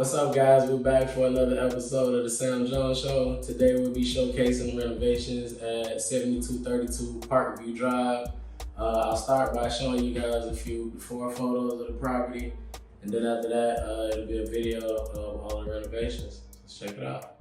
What's up, guys? We're back for another episode of the Sam Jones Show. Today we'll be showcasing the renovations at 7232 Parkview Drive. I'll start by showing you guys a few before photos of the property, and then after that, it'll be a video of all the renovations. Let's check it out.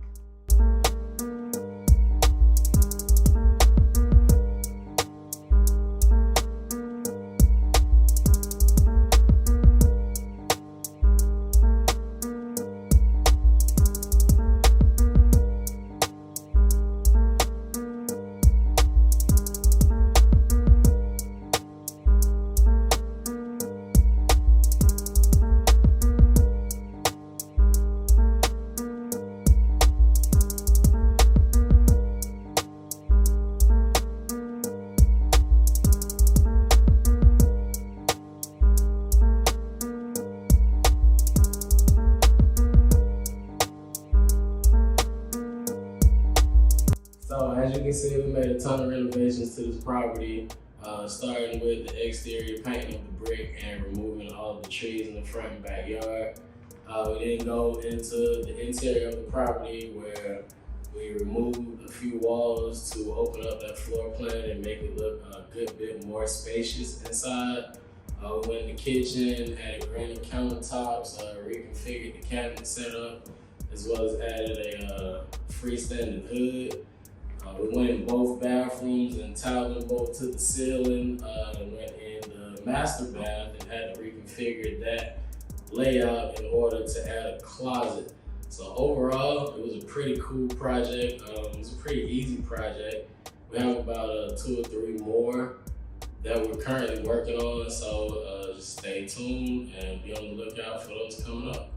So as you can see, we made a ton of renovations to this property, starting with the exterior painting of the brick and removing all of the trees in the front and backyard. We then go into the interior of the property where we removed a few walls to open up that floor plan and make it look a good bit more spacious inside. We went in the kitchen, added granite countertops, reconfigured the cabinet setup, as well as added a freestanding hood. We went in both bathrooms and tiled them both to the ceiling, and went in the master bath and had to reconfigure that layout in order to add a closet. So overall, it was a pretty cool project. It was a pretty easy project. We have about 2 or 3 more that we're currently working on, so just stay tuned and be on the lookout for those coming up.